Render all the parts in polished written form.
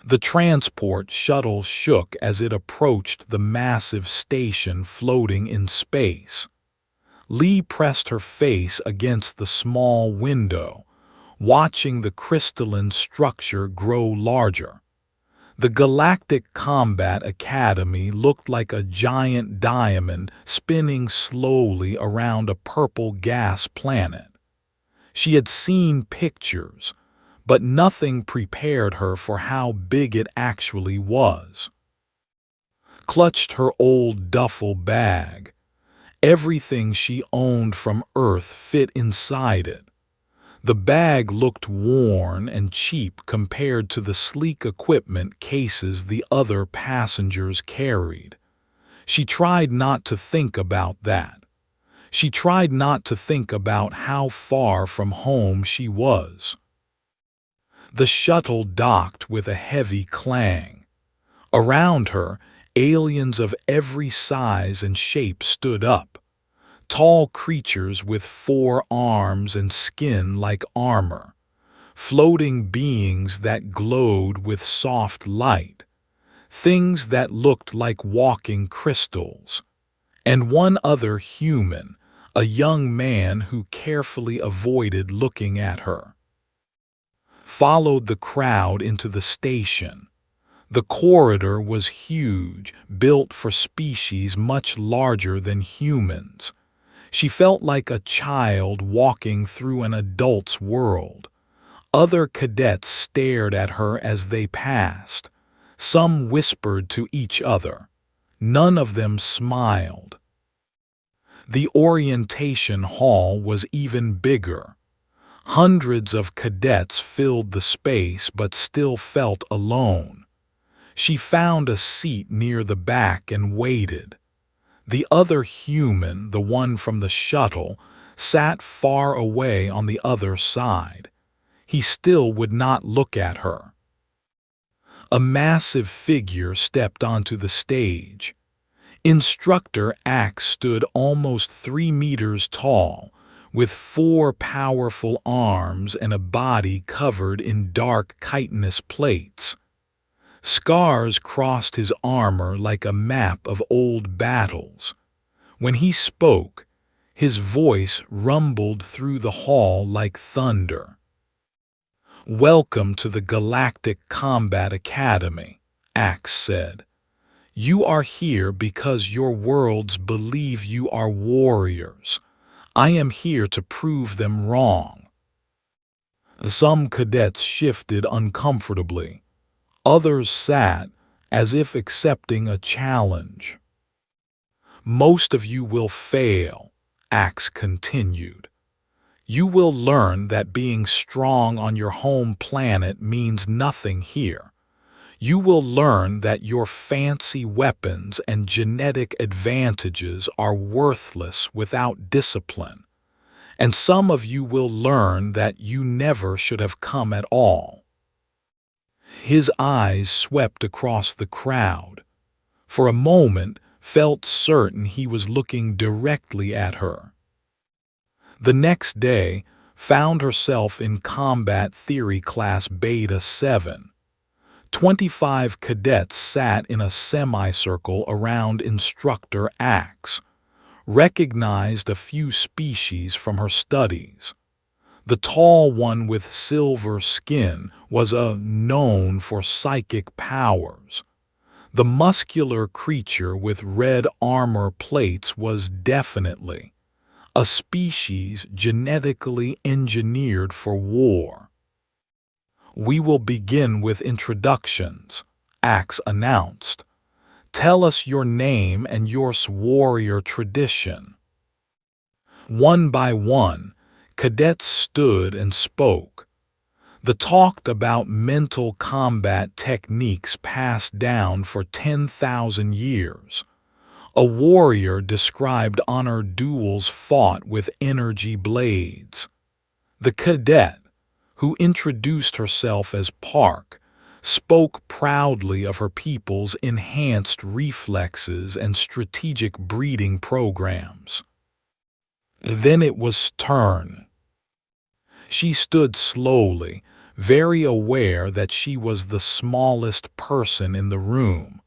The transport shuttle shook as it approached the massive station floating in space. Lee pressed her face against the small window, watching the crystalline structure grow larger. The Galactic Combat Academy looked like a giant diamond spinning slowly around a purple gas planet. She had seen pictures, but nothing prepared her for how big it actually was. Clutched her old duffel bag. Everything she owned from Earth fit inside it. The bag looked worn and cheap compared to the sleek equipment cases the other passengers carried. She tried not to think about that. She tried not to think about how far from home she was. The shuttle docked with a heavy clang. Around her, aliens of every size and shape stood up. Tall creatures with 4 arms and skin like armor, floating beings that glowed with soft light, things that looked like walking crystals, and one other human, a young man who carefully avoided looking at her. Followed the crowd into the station. The corridor was huge, built for species much larger than humans. She felt like a child walking through an adult's world. Other cadets stared at her as they passed. Some whispered to each other. None of them smiled. The orientation hall was even bigger. Hundreds of cadets filled the space but still felt alone. She found a seat near the back and waited. The other human, the one from the shuttle, sat far away on the other side. He still would not look at her. A massive figure stepped onto the stage. Instructor Axe stood almost 3 meters tall, with 4 powerful arms and a body covered in dark chitinous plates. Scars crossed his armor like a map of old battles. When he spoke, his voice rumbled through the hall like thunder. "Welcome to the Galactic Combat Academy," Axe said. "You are here because your worlds believe you are warriors. I am here to prove them wrong." Some cadets shifted uncomfortably. Others sat, as if accepting a challenge. "Most of you will fail," Axe continued. "You will learn that being strong on your home planet means nothing here. You will learn that your fancy weapons and genetic advantages are worthless without discipline. And some of you will learn that you never should have come at all." His eyes swept across the crowd. For a moment, felt certain he was looking directly at her. The next day, found herself in Combat Theory Class Beta 7. 25 cadets sat in a semicircle around Instructor Axe. Recognized a few species from her studies. The tall one with silver skin was known for psychic powers. The muscular creature with red armor plates was definitely a species genetically engineered for war. "We will begin with introductions," Axe announced. "Tell us your name and your warrior tradition." One by one, cadets stood and spoke. They talked about mental combat techniques passed down for 10,000 years. A warrior described honor duels fought with energy blades. The cadet, who introduced herself as Park, spoke proudly of her people's enhanced reflexes and strategic breeding programs. Then it was turn. She stood slowly, very aware that she was the smallest person in the room.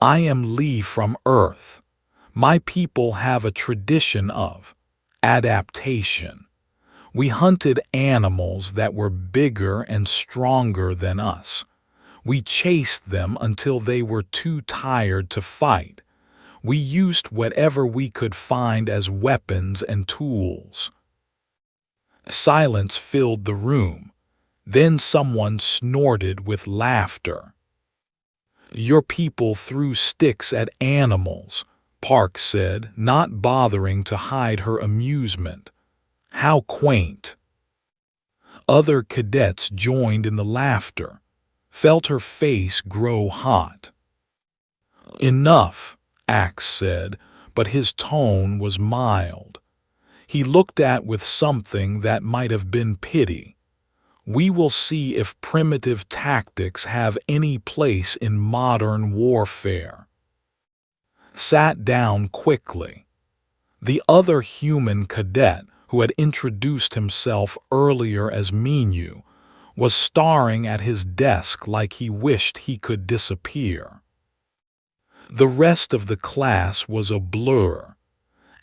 "I am Lee from Earth. My people have a tradition of adaptation. We hunted animals that were bigger and stronger than us. We chased them until they were too tired to fight. We used whatever we could find as weapons and tools." Silence filled the room. Then someone snorted with laughter. "Your people threw sticks at animals," Park said, not bothering to hide her amusement. "How quaint." Other cadets joined in the laughter, felt her face grow hot. "Enough," Axe said, but his tone was mild. He looked at with something that might have been pity. "We will see if primitive tactics have any place in modern warfare." Sat down quickly. The other human cadet, who had introduced himself earlier as Minyu, was staring at his desk like he wished he could disappear. The rest of the class was a blur.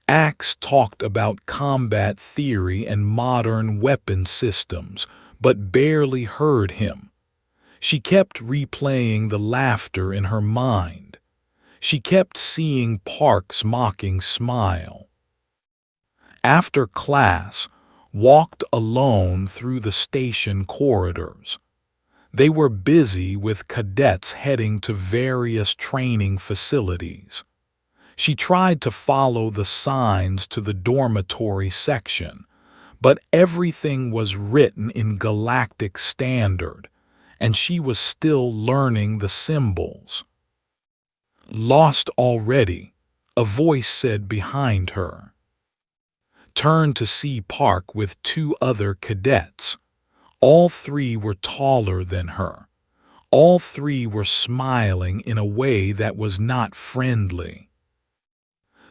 Axe talked about combat theory and modern weapon systems, but barely heard him. She kept replaying the laughter in her mind. She kept seeing Park's mocking smile. After class, walked alone through the station corridors. They were busy with cadets heading to various training facilities. She tried to follow the signs to the dormitory section, but everything was written in Galactic Standard, and she was still learning the symbols. "Lost already," a voice said behind her. Turned to see Park with two other cadets. All three were taller than her. All three were smiling in a way that was not friendly.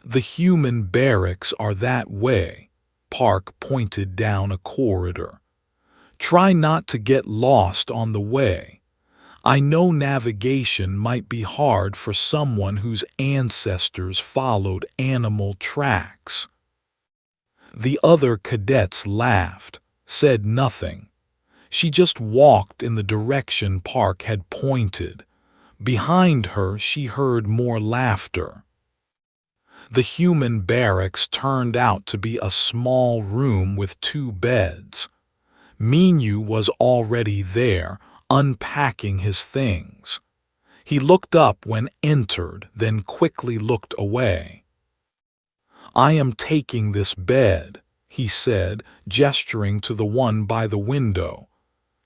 "The human barracks are that way," Park pointed down a corridor. "Try not to get lost on the way. I know navigation might be hard for someone whose ancestors followed animal tracks." The other cadets laughed, said nothing. She just walked in the direction Park had pointed. Behind her she heard more laughter. The human barracks turned out to be a small room with 2 beds. Minyu was already there, unpacking his things. He looked up when entered, then quickly looked away. "I am taking this bed," he said, gesturing to the one by the window.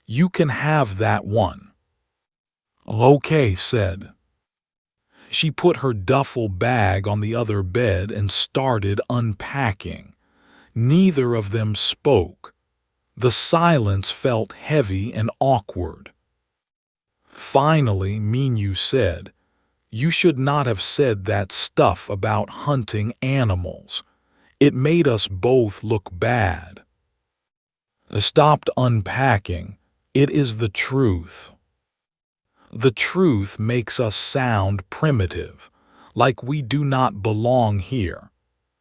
"You can have that one." "Okay," said. She put her duffel bag on the other bed and started unpacking. Neither of them spoke. The silence felt heavy and awkward. Finally, Minyu said, "You should not have said that stuff about hunting animals. It made us both look bad." Stopped unpacking. "It is the truth." "The truth makes us sound primitive, like we do not belong here."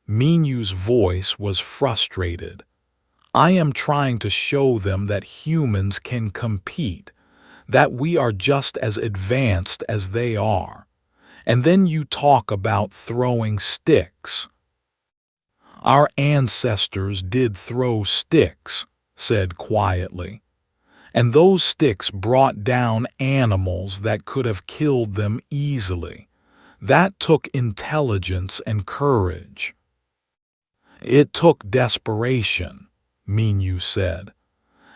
Minyu's voice was frustrated. "I am trying to show them that humans can compete, that we are just as advanced as they are. And then you talk about throwing sticks." "Our ancestors did throw sticks," said quietly. "And those sticks brought down animals that could have killed them easily. That took intelligence and courage." "It took desperation," Minyu said.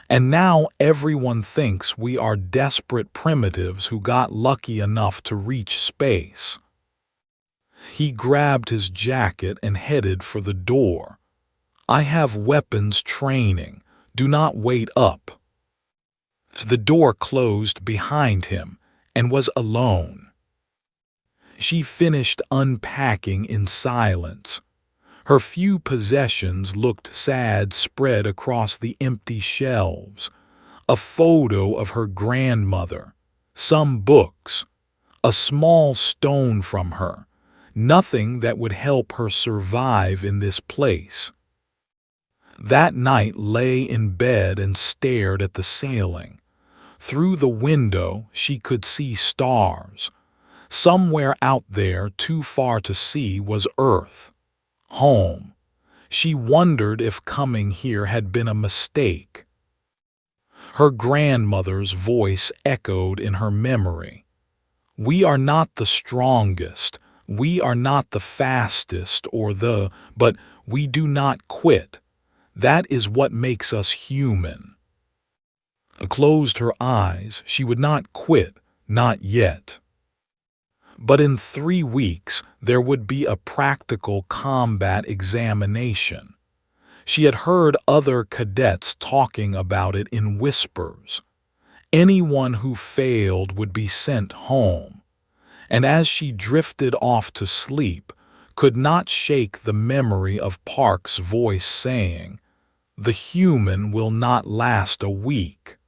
"And now everyone thinks we are desperate primitives who got lucky enough to reach space." He grabbed his jacket and headed for the door. "I have weapons training. Do not wait up." The door closed behind him and was alone. She finished unpacking in silence. Her few possessions looked sad spread across the empty shelves. A photo of her grandmother, some books, a small stone from her, nothing that would help her survive in this place. That night lay in bed and stared at the ceiling. Through the window she could see stars. Somewhere out there, too far to see, was Earth, home. She wondered if coming here had been a mistake. Her grandmother's voice echoed in her memory. We are not the strongest, we are not the fastest but we do not quit. That is what makes us human. Closed her eyes. She would not quit, not yet. But in 3 weeks there would be a practical combat examination. She had heard other cadets talking about it in whispers. Anyone who failed would be sent home. And as she drifted off to sleep, could not shake the memory of Park's voice saying, "The human will not last a week."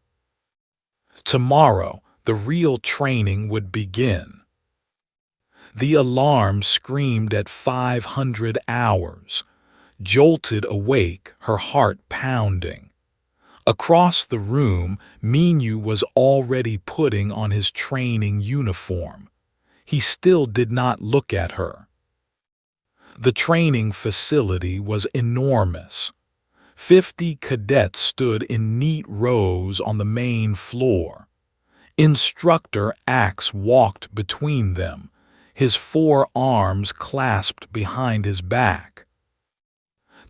Tomorrow, the real training would begin. The alarm screamed at 500 hours. Jolted awake, her heart pounding. Across the room, Minyu was already putting on his training uniform. He still did not look at her. The training facility was enormous. 50 cadets stood in neat rows on the main floor. Instructor Axe walked between them, his 4 arms clasped behind his back.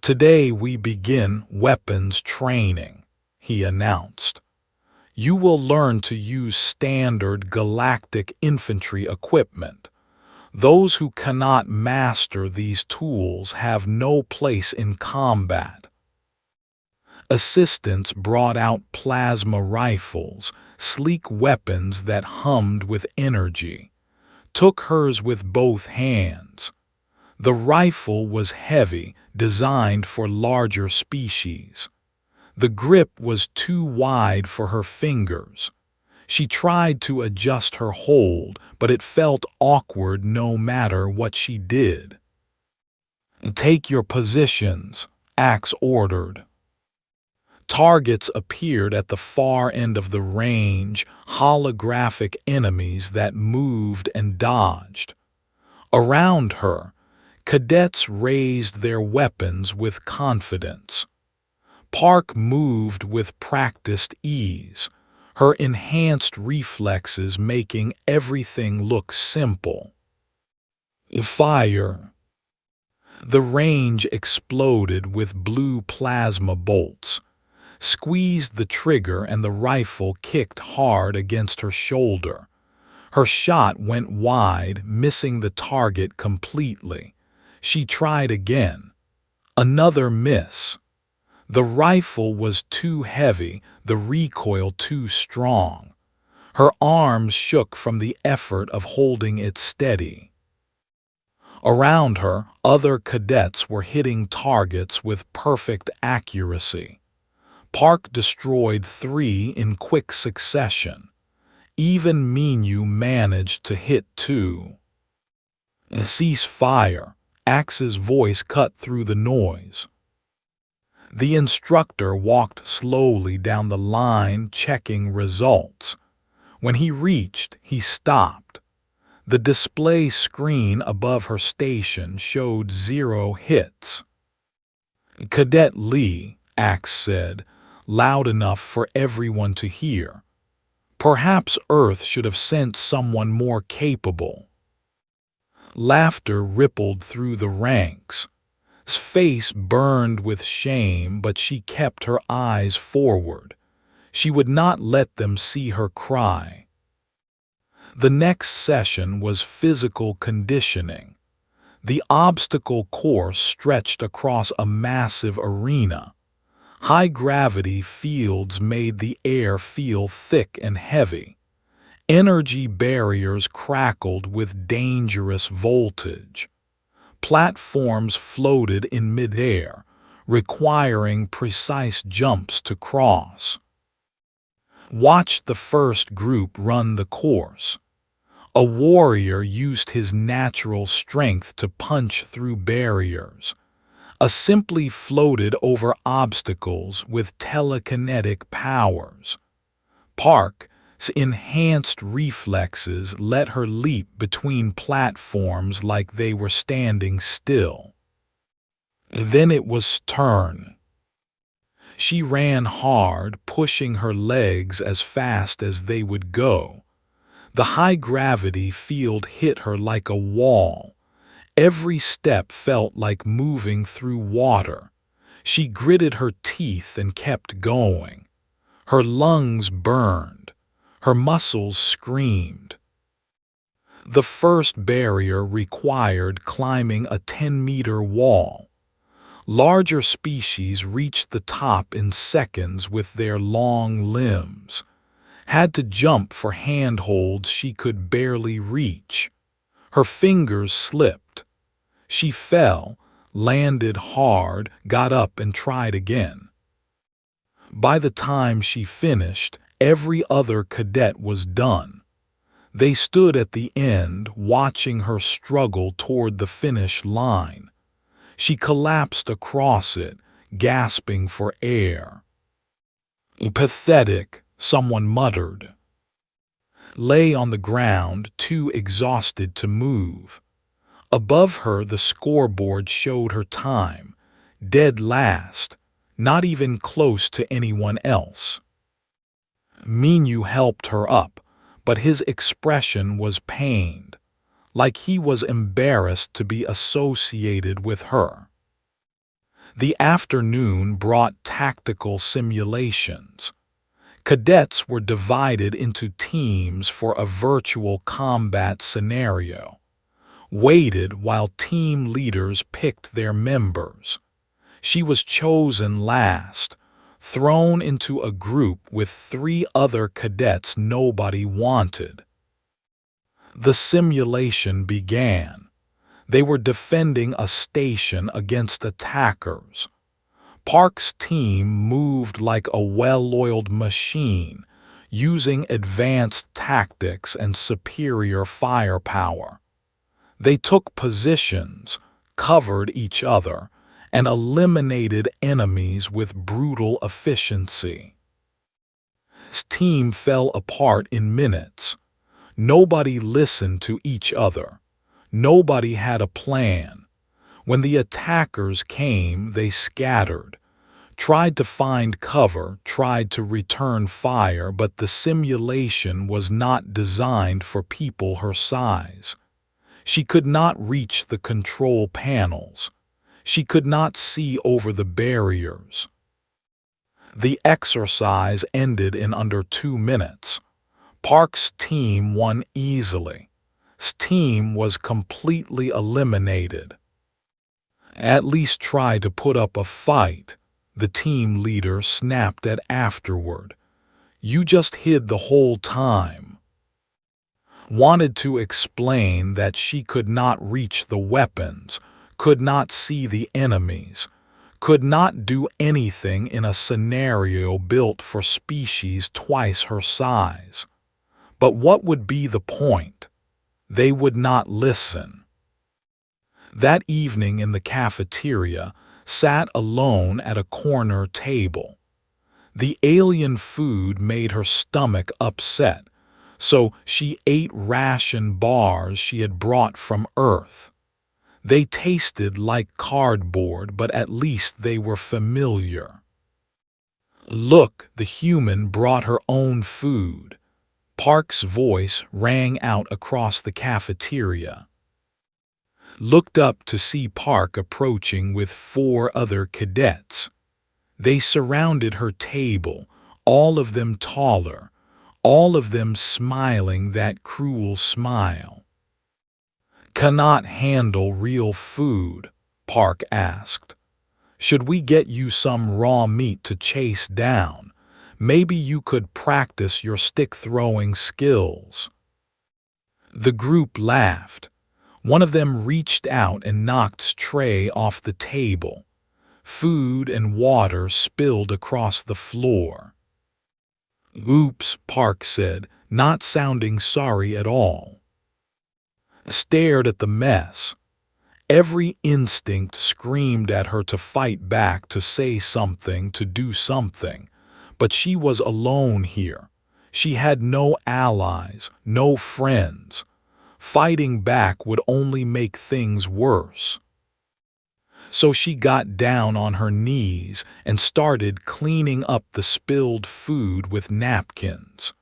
Today we begin weapons training, he announced. You will learn to use standard galactic infantry equipment. Those who cannot master these tools have no place in combat. Assistants brought out plasma rifles, sleek weapons that hummed with energy. Took hers with both hands. The rifle was heavy, designed for larger species. The grip was too wide for her fingers. She tried to adjust her hold, but it felt awkward no matter what she did. Take your positions, Axe ordered. Targets appeared at the far end of the range, holographic enemies that moved and dodged. Around her, cadets raised their weapons with confidence. Park moved with practiced ease, her enhanced reflexes making everything look simple. Fire. The range exploded with blue plasma bolts. Squeezed the trigger and the rifle kicked hard against her shoulder. Her shot went wide, missing the target completely. She tried again. Another miss. The rifle was too heavy, the recoil too strong. Her arms shook from the effort of holding it steady. Around her, other cadets were hitting targets with perfect accuracy. Park destroyed 3 in quick succession. Even Minyu managed to hit 2. Cease fire. Axe's voice cut through the noise. The instructor walked slowly down the line, checking results. When he reached, he stopped. The display screen above her station showed 0 hits. Cadet Lee, Axe said, loud enough for everyone to hear. Perhaps Earth should have sent someone more capable. Laughter rippled through the ranks. His face burned with shame, but she kept her eyes forward. She would not let them see her cry. The next session was physical conditioning. The obstacle course stretched across a massive arena. High-gravity fields made the air feel thick and heavy. Energy barriers crackled with dangerous voltage. Platforms floated in midair, requiring precise jumps to cross. watched the first group run the course. A warrior used his natural strength to punch through barriers. A simply floated over obstacles with telekinetic powers. Park's enhanced reflexes let her leap between platforms like they were standing still. Then it was turn. She ran hard, pushing her legs as fast as they would go. The high-gravity field hit her like a wall. Every step felt like moving through water. She gritted her teeth and kept going. Her lungs burned. Her muscles screamed. The first barrier required climbing a 10-meter wall. Larger species reached the top in seconds with their long limbs. Had to jump for handholds she could barely reach. Her fingers slipped. She fell, landed hard, got up and tried again. By the time she finished, every other cadet was done. They stood at the end, watching her struggle toward the finish line. She collapsed across it, gasping for air. "Pathetic," someone muttered. Lay on the ground, too exhausted to move. Above her, the scoreboard showed her time, dead last, not even close to anyone else. Minu helped her up, but his expression was pained, like he was embarrassed to be associated with her. The afternoon brought tactical simulations. Cadets were divided into teams for a virtual combat scenario. Waited while team leaders picked their members. She was chosen last, thrown into a group with 3 other cadets nobody wanted. The simulation began. They were defending a station against attackers. Park's team moved like a well-oiled machine, using advanced tactics and superior firepower. They took positions, covered each other, and eliminated enemies with brutal efficiency. His team fell apart in minutes. Nobody listened to each other. Nobody had a plan. When the attackers came, they scattered, tried to find cover, tried to return fire, but the simulation was not designed for people her size. She could not reach the control panels. She could not see over the barriers. The exercise ended in under 2 minutes. Park's team won easily. His team was completely eliminated. "At least try to put up a fight," the team leader snapped at afterward. "You just hid the whole time." Wanted to explain that she could not reach the weapons, could not see the enemies, could not do anything in a scenario built for species twice her size. But what would be the point? They would not listen. That evening in the cafeteria, sat alone at a corner table. The alien food made her stomach upset, so she ate ration bars she had brought from Earth. They tasted like cardboard, but at least they were familiar. "Look, the human brought her own food." Park's voice rang out across the cafeteria. Looked up to see Park approaching with 4 other cadets. They surrounded her table, all of them taller, all of them smiling that cruel smile. "Cannot handle real food?" Park asked. "Should we get you some raw meat to chase down? Maybe you could practice your stick-throwing skills." The group laughed. One of them reached out and knocked tray off the table. Food and water spilled across the floor. Oops, Park said, not sounding sorry at all. Stared at the mess. Every instinct screamed at her to fight back, to say something, to do something. But she was alone here. She had no allies, no friends. Fighting back would only make things worse. So she got down on her knees and started cleaning up the spilled food with napkins.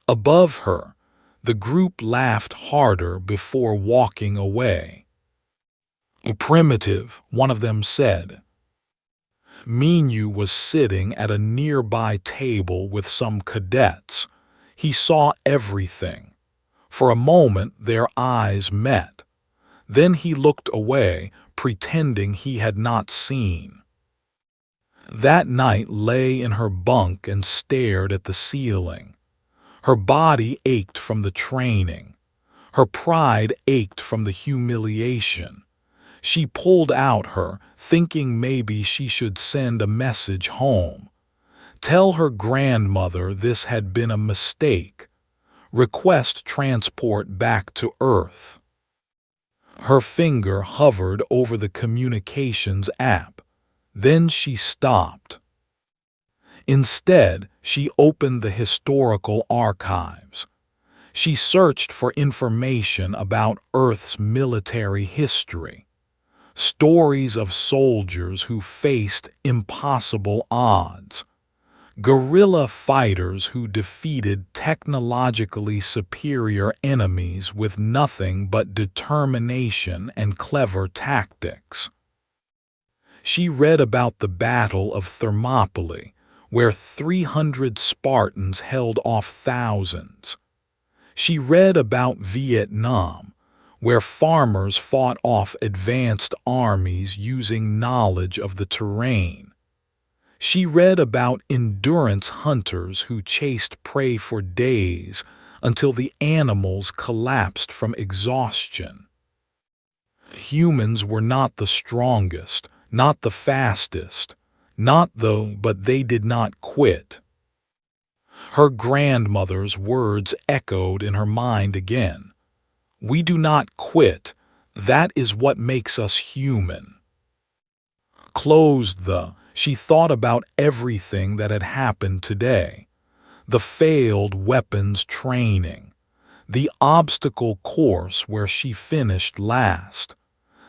Above her, the group laughed harder before walking away. Primitive, one of them said. Minyu was sitting at a nearby table with some cadets. He saw everything. For a moment their eyes met. Then he looked away, pretending he had not seen. That night lay in her bunk and stared at the ceiling. Her body ached from the training. Her pride ached from the humiliation. She pulled out her, thinking maybe she should send a message home. Tell her grandmother this had been a mistake. Request transport back to Earth. Her finger hovered over the communications app. Then she stopped. Instead, she opened the historical archives. She searched for information about Earth's military history. Stories of soldiers who faced impossible odds. Guerrilla fighters who defeated technologically superior enemies with nothing but determination and clever tactics. She read about the Battle of Thermopylae, where 300 Spartans held off thousands. She read about Vietnam, where farmers fought off advanced armies using knowledge of the terrain. She read about endurance hunters who chased prey for days until the animals collapsed from exhaustion. Humans were not the strongest, not the fastest, but they did not quit. Her grandmother's words echoed in her mind again. We do not quit. That is what makes us human. She thought about everything that had happened today. The failed weapons training. The obstacle course where she finished last.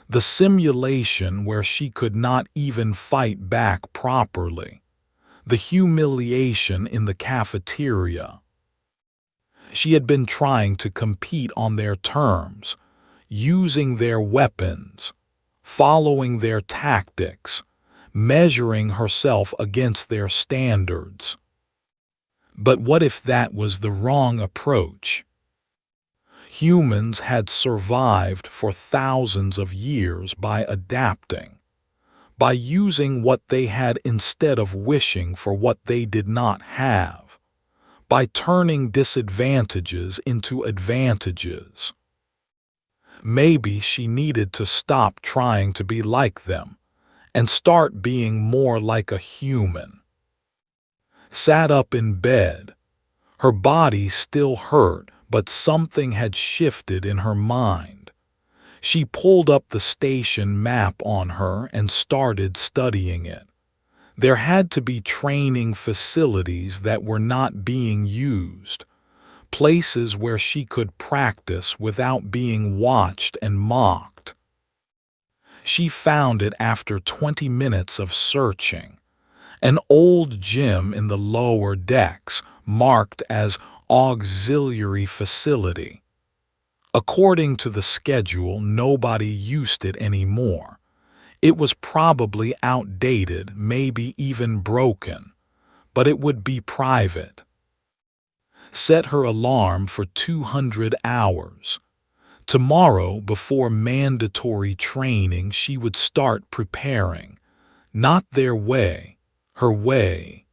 The simulation where she could not even fight back properly. The humiliation in the cafeteria. She had been trying to compete on their terms, using their weapons, following their tactics, measuring herself against their standards. But what if that was the wrong approach? Humans had survived for thousands of years by adapting, by using what they had instead of wishing for what they did not have, by turning disadvantages into advantages. Maybe she needed to stop trying to be like them and start being more like a human. Sat up in bed. Her body still hurt, but something had shifted in her mind. She pulled up the station map on her and started studying it. There had to be training facilities that were not being used, places where she could practice without being watched and mocked. She found it after 20 minutes of searching. An old gym in the lower decks, marked as auxiliary facility. According to the schedule, nobody used it anymore. It was probably outdated, maybe even broken, but it would be private. Set her alarm for 200 hours. Tomorrow, before mandatory training, she would start preparing. Not their way, her way.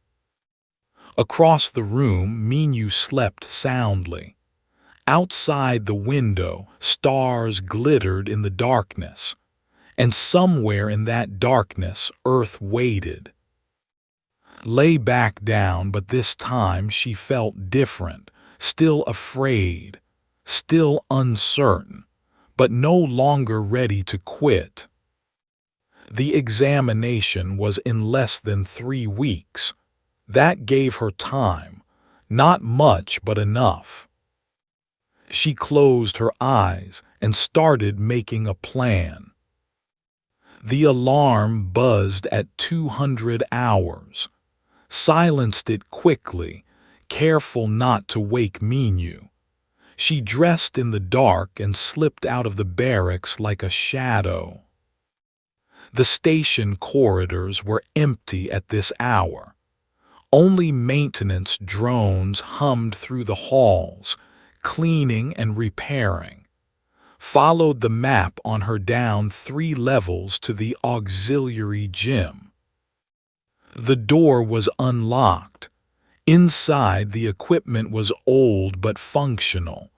Across the room, Minyu slept soundly. Outside the window, stars glittered in the darkness. And somewhere in that darkness, Earth waited. lay back down, but this time she felt different, still afraid, still uncertain, but no longer ready to quit. The examination was in less than 3 weeks. That gave her time, not much but enough. She closed her eyes and started making a plan. The alarm buzzed at 200 hours. Silenced it quickly, careful not to wake Minu. She dressed in the dark and slipped out of the barracks like a shadow. The station corridors were empty at this hour. Only maintenance drones hummed through the halls, cleaning and repairing. Followed the map on her down 3 levels to the auxiliary gym. The door was unlocked. Inside, the equipment was old but functional.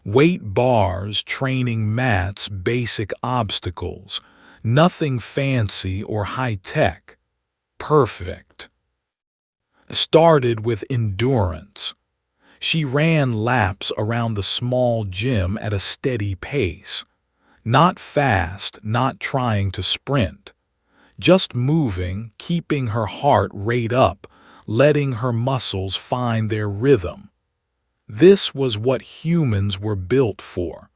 Weight bars, training mats, basic obstacles. Nothing fancy or high-tech. Perfect. Started with endurance. She ran laps around the small gym at a steady pace. Not fast, not trying to sprint. Just moving, keeping her heart rate up, letting her muscles find their rhythm. This was what humans were built for.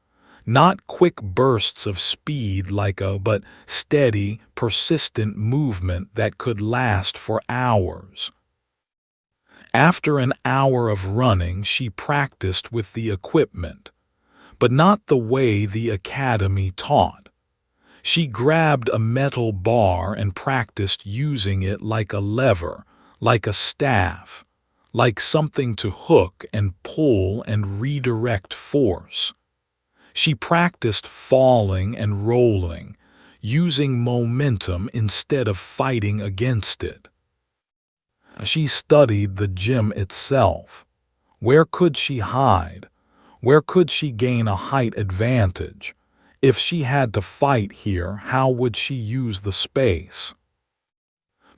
Not quick bursts of speed but steady, persistent movement that could last for hours. After an hour of running, she practiced with the equipment, but not the way the academy taught. She grabbed a metal bar and practiced using it like a lever, like a staff, like something to hook and pull and redirect force. She practiced falling and rolling, using momentum instead of fighting against it. She studied the gym itself. Where could she hide? Where could she gain a height advantage? If she had to fight here, how would she use the space?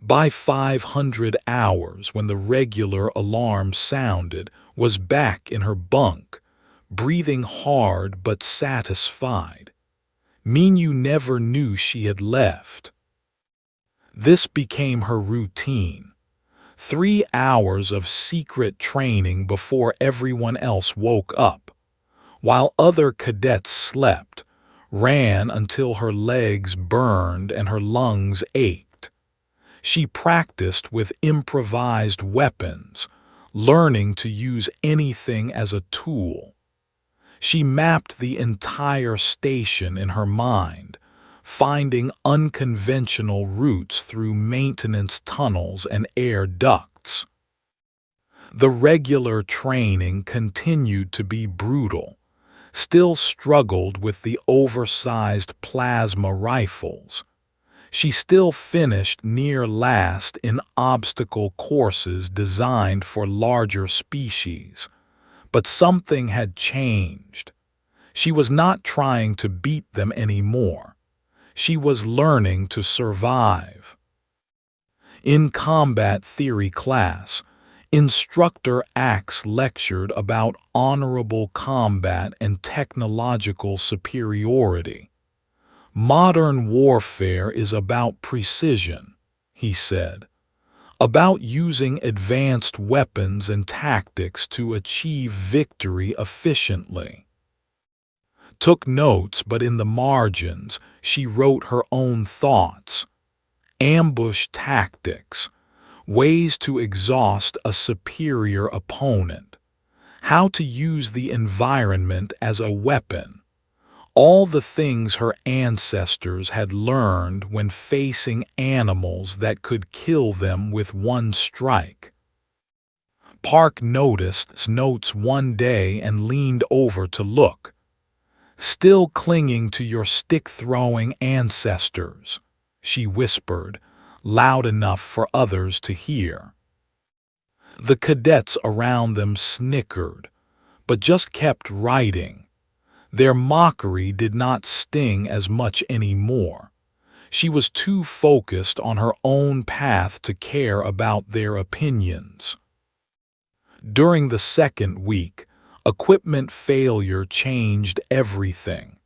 By 500 hours, when the regular alarm sounded, was back in her bunk, breathing hard but satisfied. Minu never knew she had left. This became her routine. 3 hours of secret training before everyone else woke up, while other cadets slept, ran until her legs burned and her lungs ached. She practiced with improvised weapons, learning to use anything as a tool. She mapped the entire station in her mind, finding unconventional routes through maintenance tunnels and air ducts. The regular training continued to be brutal, still struggled with the oversized plasma rifles. She still finished near last in obstacle courses designed for larger species. But something had changed. She was not trying to beat them anymore. She was learning to survive. In combat theory class, Instructor Axe lectured about honorable combat and technological superiority. Modern warfare is about precision, he said, about using advanced weapons and tactics to achieve victory efficiently. Took notes, but in the margins, she wrote her own thoughts. Ambush tactics, ways to exhaust a superior opponent, how to use the environment as a weapon, all the things her ancestors had learned when facing animals that could kill them with one strike. Park noticed notes one day and leaned over to look. Still clinging to your stick-throwing ancestors, she whispered, loud enough for others to hear. The cadets around them snickered, but just kept writing. Their mockery did not sting as much anymore. She was too focused on her own path to care about their opinions. During the second week, equipment failure changed everything.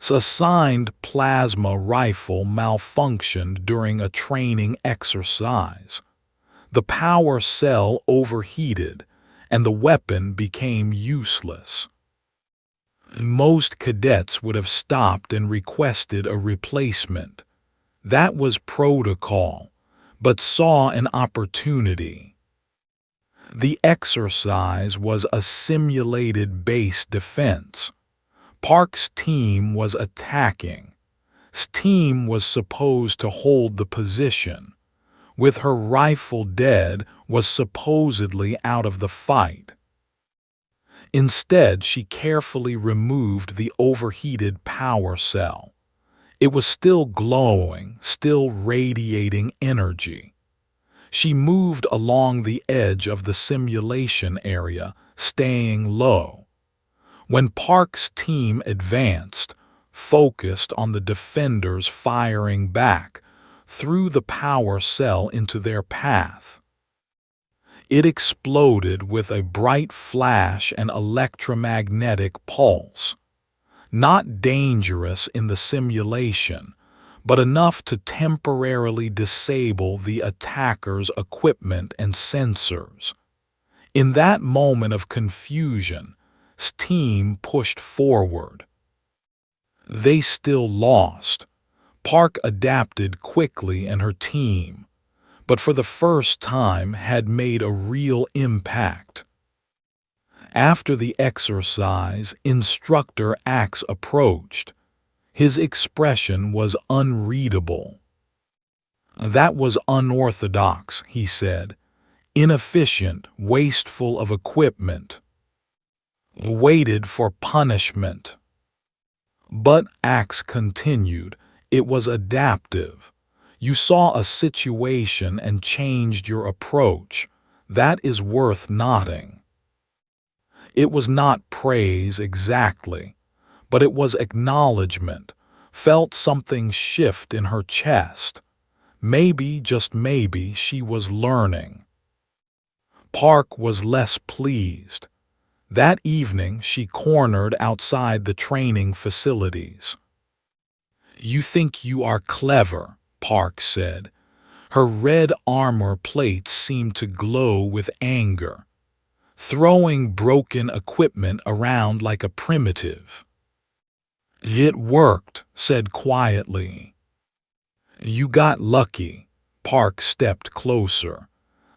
Assigned plasma rifle malfunctioned during a training exercise. The power cell overheated, and the weapon became useless. Most cadets would have stopped and requested a replacement. That was protocol, but saw an opportunity. The exercise was a simulated base defense. Park's team was attacking. His team was supposed to hold the position. With her rifle dead, was supposedly out of the fight. Instead, she carefully removed the overheated power cell. It was still glowing, still radiating energy. She moved along the edge of the simulation area, staying low. When Park's team advanced, focused on the defenders firing back, threw the power cell into their path. It exploded with a bright flash and electromagnetic pulse. Not dangerous in the simulation, but enough to temporarily disable the attacker's equipment and sensors. In that moment of confusion, his team pushed forward. They still lost. Park adapted quickly and her team, but for the first time had made a real impact. After the exercise, Instructor Axe approached. His expression was unreadable. "That was unorthodox," he said. "Inefficient, wasteful of equipment. Waited for punishment." But Axe continued, "It was adaptive. You saw a situation and changed your approach. That is worth noting." It was not praise exactly, but it was acknowledgement. Felt something shift in her chest. Maybe, just maybe, she was learning. Park was less pleased. That evening, she cornered outside the training facilities. "You think you are clever," Park said. Her red armor plates seemed to glow with anger. "Throwing broken equipment around like a primitive." "It worked," said quietly. "You got lucky." Park stepped closer.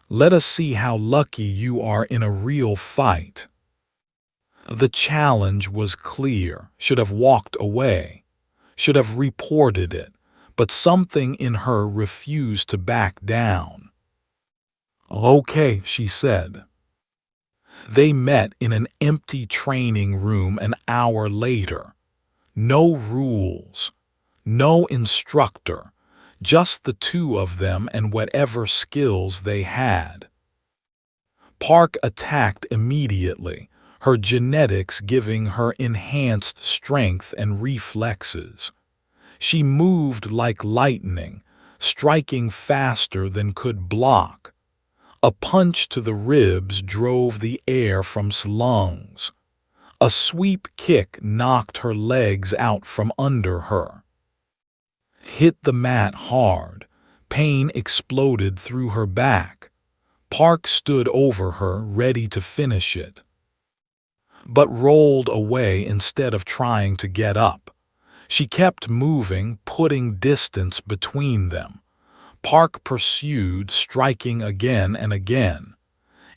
"Let us see how lucky you are in a real fight." The challenge was clear. Should have walked away. Should have reported it. But something in her refused to back down. "Okay," she said. They met in an empty training room an hour later. No rules. No instructor. Just the two of them and whatever skills they had. Park attacked immediately, her genetics giving her enhanced strength and reflexes. She moved like lightning, striking faster than could block. A punch to the ribs drove the air from her lungs. A sweep kick knocked her legs out from under her. Hit the mat hard. Pain exploded through her back. Park stood over her, ready to finish it, but rolled away instead of trying to get up. She kept moving, putting distance between them. Park pursued, striking again and again.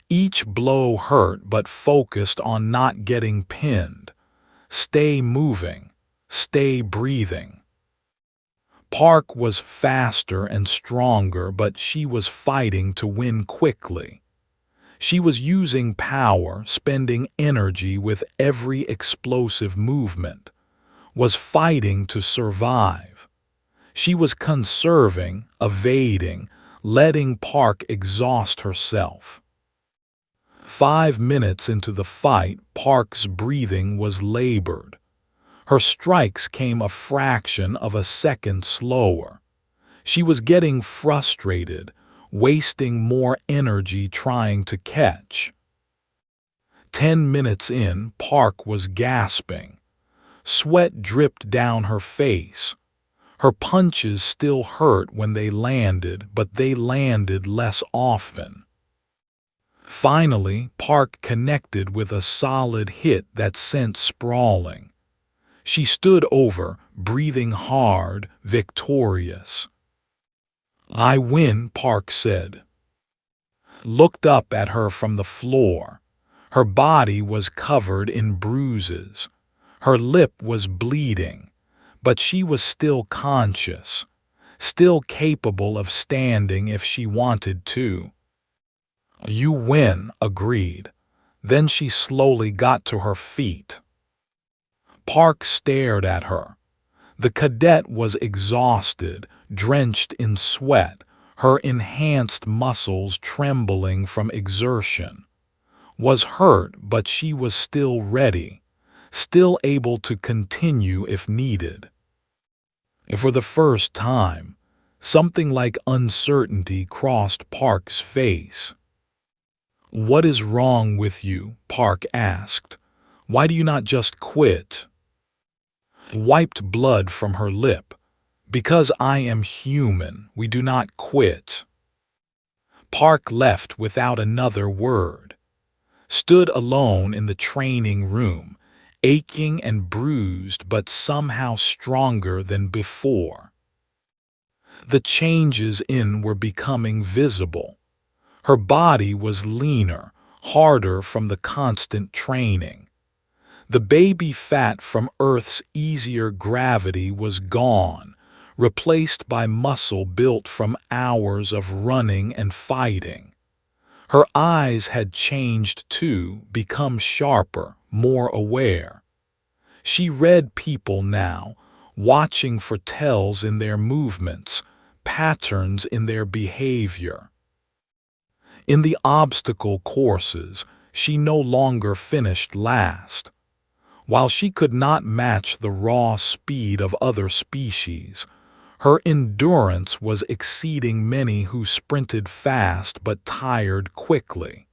Each blow hurt but focused on not getting pinned. Stay moving. Stay breathing. Park was faster and stronger, but she was fighting to win quickly. She was using power, spending energy with every explosive movement. Was fighting to survive. She was conserving, evading, letting Park exhaust herself. 5 minutes into the fight, Park's breathing was labored. Her strikes came a fraction of a second slower. She was getting frustrated, wasting more energy trying to catch. 10 minutes in, Park was gasping. Sweat dripped down her face. Her punches still hurt when they landed, but they landed less often. Finally, Park connected with a solid hit that sent sprawling. She stood over, breathing hard, victorious. "I win," Park said. Looked up at her from the floor. Her body was covered in bruises. Her lip was bleeding, but she was still conscious, still capable of standing if she wanted to. "You win," agreed. Then she slowly got to her feet. Park stared at her. The cadet was exhausted, drenched in sweat, her enhanced muscles trembling from exertion. Was hurt, but she was still ready, still able to continue if needed. For the first time, something like uncertainty crossed Park's face. "What is wrong with you?" Park asked. "Why do you not just quit?" Wiped blood from her lip. "Because I am human, we do not quit." Park left without another word. Stood alone in the training room, aching and bruised but somehow stronger than before. The changes in were becoming visible. Her body was leaner, harder from the constant training. The baby fat from Earth's easier gravity was gone, replaced by muscle built from hours of running and fighting. Her eyes had changed too, become sharper, more aware. She read people now, watching for tells in their movements, patterns in their behavior. In the obstacle courses, she no longer finished last. While she could not match the raw speed of other species, her endurance was exceeding many who sprinted fast but tired quickly.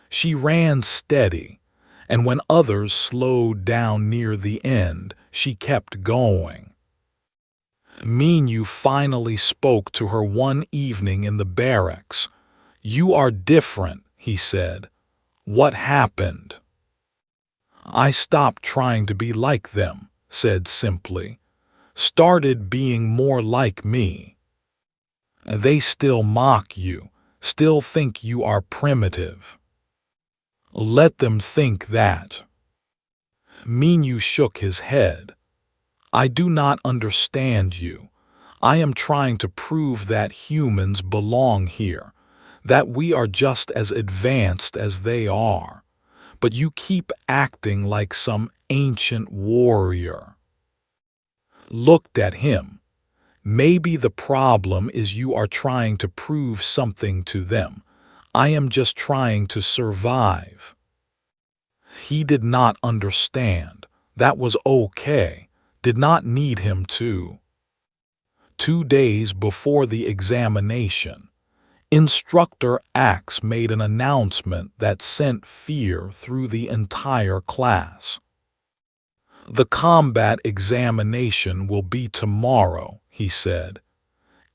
She ran steady, and when others slowed down near the end, she kept going. Minyu finally spoke to her one evening in the barracks. "You are different," he said. "What happened?" "I stopped trying to be like them," said simply. "Started being more like me." "They still mock you, still think you are primitive." "Let them think that." Minyu shook his head. "I do not understand you. I am trying to prove that humans belong here, that we are just as advanced as they are, but you keep acting like some ancient warrior." Looked at him. "Maybe the problem is you are trying to prove something to them. I am just trying to survive." He did not understand. That was okay. Did not need him to. 2 days before the examination, Instructor Axe made an announcement that sent fear through the entire class. "The combat examination will be tomorrow," he said.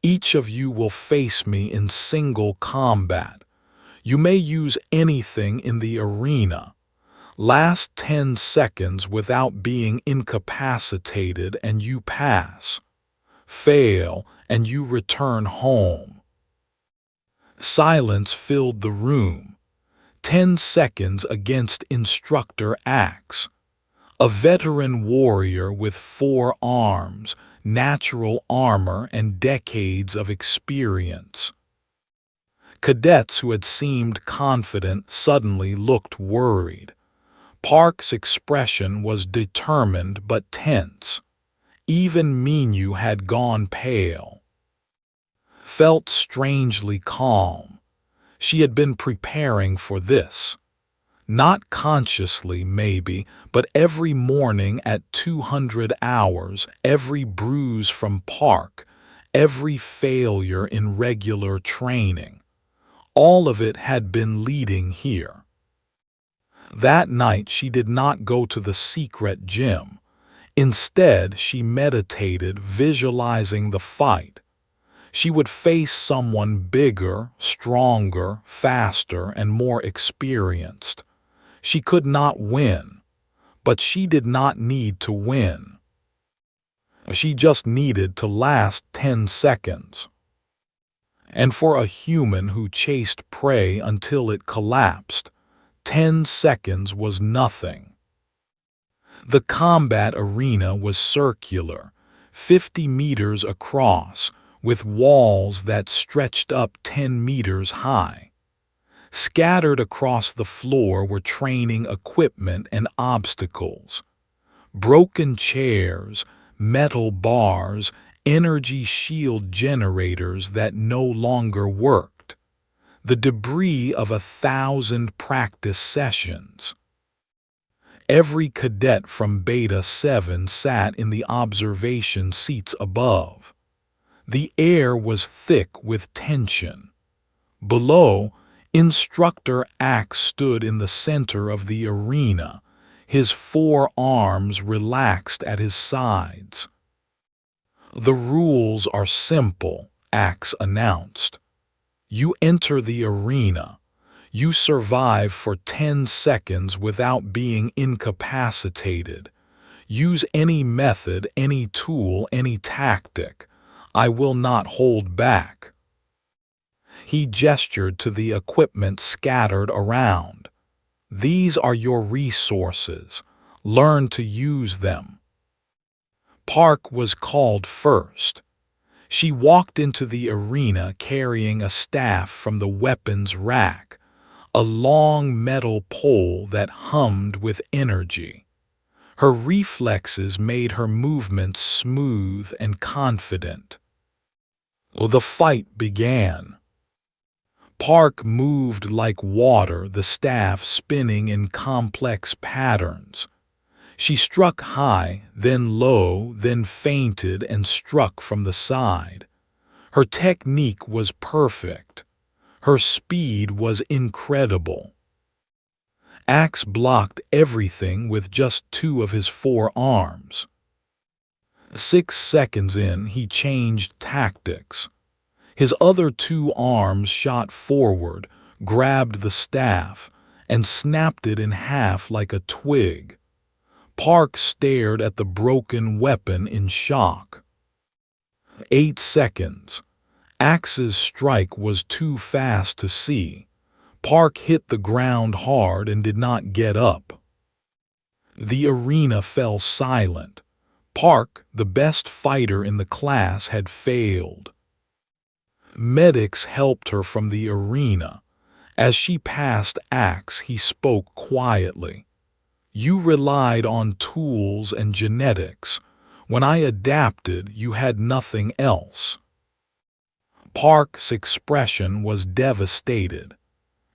"Each of you will face me in single combat. You may use anything in the arena. Last 10 seconds without being incapacitated and you pass. Fail and you return home." Silence filled the room. 10 seconds against Instructor Axe. A veteran warrior with 4 arms, natural armor, and decades of experience. Cadets who had seemed confident suddenly looked worried. Park's expression was determined but tense. Even Minyu had gone pale. Felt strangely calm. She had been preparing for this. Not consciously, maybe, but every morning at 200 hours, every bruise from Park, every failure in regular training. All of it had been leading here. That night she did not go to the secret gym. Instead, she meditated, visualizing the fight. She would face someone bigger, stronger, faster, and more experienced. She could not win, but she did not need to win. She just needed to last 10 seconds. And for a human who chased prey until it collapsed, 10 seconds was nothing. The combat arena was circular, 50 meters across, with walls that stretched up 10 meters high. Scattered across the floor were training equipment and obstacles. Broken chairs, metal bars, energy shield generators that no longer worked. The debris of 1,000 practice sessions. Every cadet from Beta 7 sat in the observation seats above. The air was thick with tension. Below, Instructor Axe stood in the center of the arena, his 4 arms relaxed at his sides. "The rules are simple," Axe announced. "You enter the arena. You survive for 10 seconds without being incapacitated. Use any method, any tool, any tactic. I will not hold back." He gestured to the equipment scattered around. "These are your resources. Learn to use them." Park was called first. She walked into the arena carrying a staff from the weapons rack, a long metal pole that hummed with energy. Her reflexes made her movements smooth and confident. The fight began. Park moved like water, the staff spinning in complex patterns. She struck high, then low, then feinted and struck from the side. Her technique was perfect. Her speed was incredible. Axe blocked everything with just 2 of his 4 arms. 6 seconds in, he changed tactics. His other 2 arms shot forward, grabbed the staff, and snapped it in half like a twig. Park stared at the broken weapon in shock. 8 seconds. Axe's strike was too fast to see. Park hit the ground hard and did not get up. The arena fell silent. Park, the best fighter in the class, had failed. Medics helped her from the arena. As she passed Axe, he spoke quietly. "You relied on tools and genetics. When I adapted, you had nothing else." Park's expression was devastated.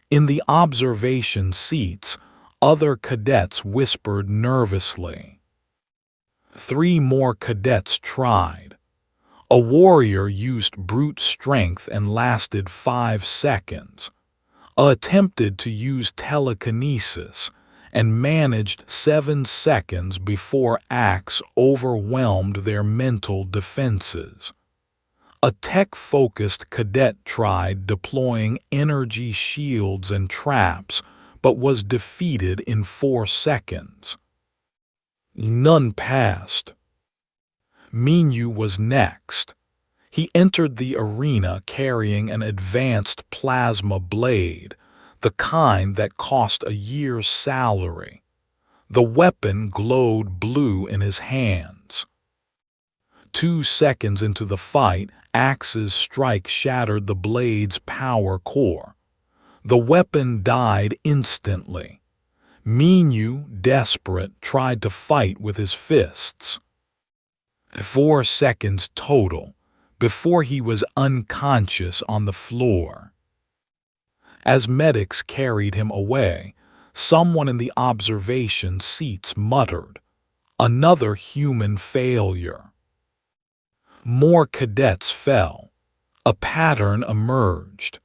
In the observation seats, other cadets whispered nervously. 3 more cadets tried. A warrior used brute strength and lasted 5 seconds. Attempted to use telekinesis and managed 7 seconds before Axe overwhelmed their mental defenses. A tech-focused cadet tried deploying energy shields and traps, but was defeated in 4 seconds. None passed. Minyu was next. He entered the arena carrying an advanced plasma blade, the kind that cost a year's salary. The weapon glowed blue in his hands. 2 seconds into the fight, Axe's strike shattered the blade's power core. The weapon died instantly. Minyu, desperate, tried to fight with his fists. 4 seconds total, before he was unconscious on the floor. As medics carried him away, someone in the observation seats muttered, "Another human failure." More cadets fell. A pattern emerged.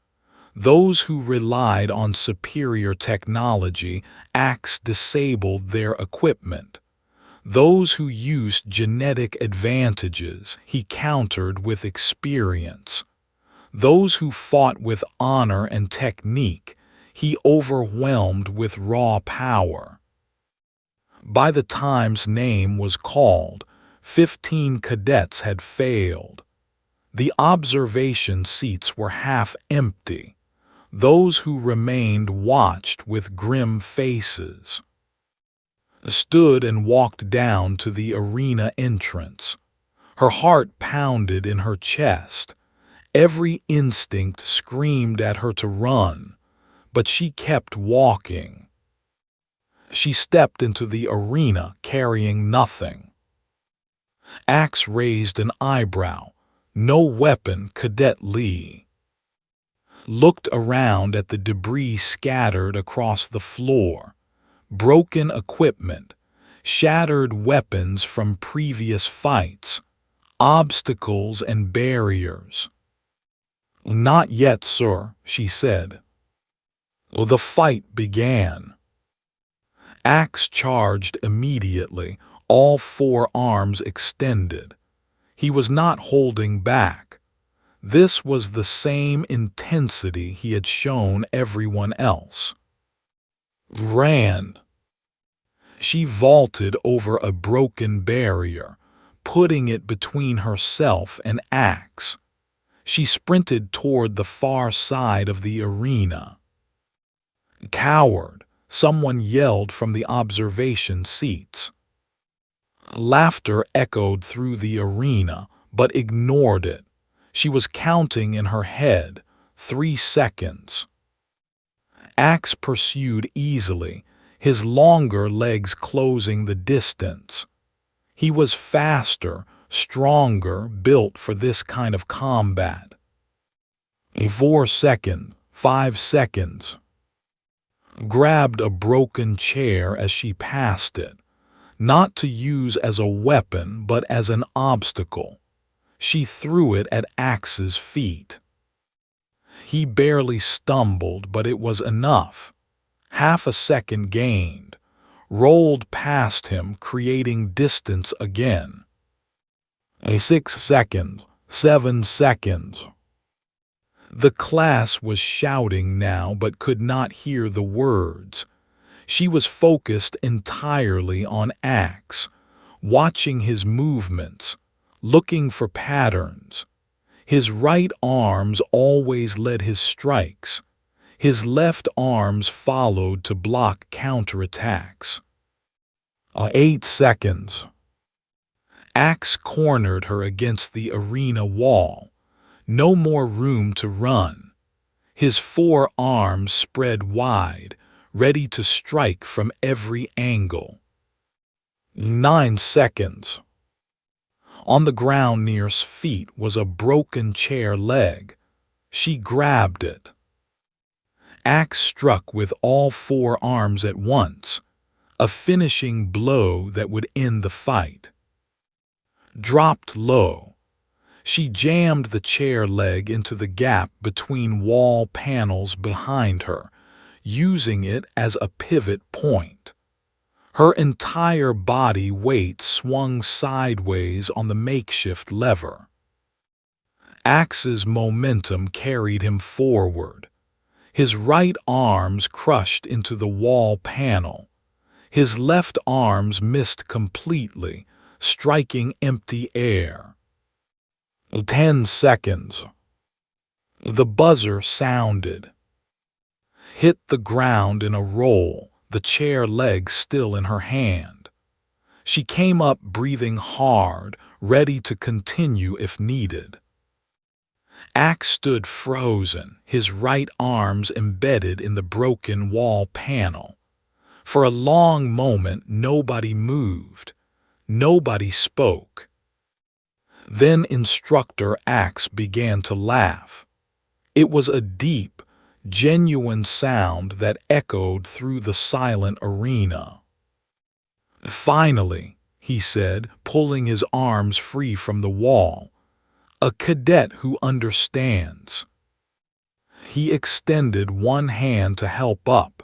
Those who relied on superior technology, Axe disabled their equipment. Those who used genetic advantages, he countered with experience. Those who fought with honor and technique, he overwhelmed with raw power. By the time's name was called, 15 cadets had failed. The observation seats were half empty. Those who remained watched with grim faces. Stood and walked down to the arena entrance. Her heart pounded in her chest. Every instinct screamed at her to run, but she kept walking. She stepped into the arena carrying nothing. Axe raised an eyebrow. No weapon, Cadet Lee. Looked around at the debris scattered across the floor. Broken equipment, shattered weapons from previous fights, obstacles and barriers. "Not yet, sir," she said. The fight began. Axe charged immediately, all 4 arms extended. He was not holding back. This was the same intensity he had shown everyone else. Ran. She vaulted over a broken barrier, putting it between herself and Axe. She sprinted toward the far side of the arena. "Coward!" someone yelled from the observation seats. Laughter echoed through the arena, but ignored it. She was counting in her head, 3 seconds. Axe pursued easily, his longer legs closing the distance. He was faster, stronger, built for this kind of combat. 4 seconds, 5 seconds. Grabbed a broken chair as she passed it, not to use as a weapon but as an obstacle. She threw it at Axe's feet. He barely stumbled, but it was enough. Half a second gained, rolled past him, creating distance again. 6 seconds, 7 seconds. The class was shouting now but could not hear the words. She was focused entirely on Axe, watching his movements, looking for patterns. His right arms always led his strikes. His left arms followed to block counterattacks. 8 seconds. Axe cornered her against the arena wall. No more room to run. His 4 arms spread wide, ready to strike from every angle. 9 seconds. On the ground near his feet was a broken chair leg. She grabbed it. Axe struck with all 4 arms at once, a finishing blow that would end the fight. Dropped low. She jammed the chair leg into the gap between wall panels behind her, using it as a pivot point. Her entire body weight swung sideways on the makeshift lever. Axe's momentum carried him forward. His right arms crushed into the wall panel. His left arms missed completely, striking empty air. 10 seconds. The buzzer sounded. Hit the ground in a roll, the chair leg still in her hand. She came up breathing hard, ready to continue if needed. Axe stood frozen, his right arms embedded in the broken wall panel. For a long moment nobody moved. Nobody spoke. Then Instructor Axe began to laugh. It was a deep, genuine sound that echoed through the silent arena. "Finally," he said, pulling his arms free from the wall, A cadet who understands. He extended one hand to help up.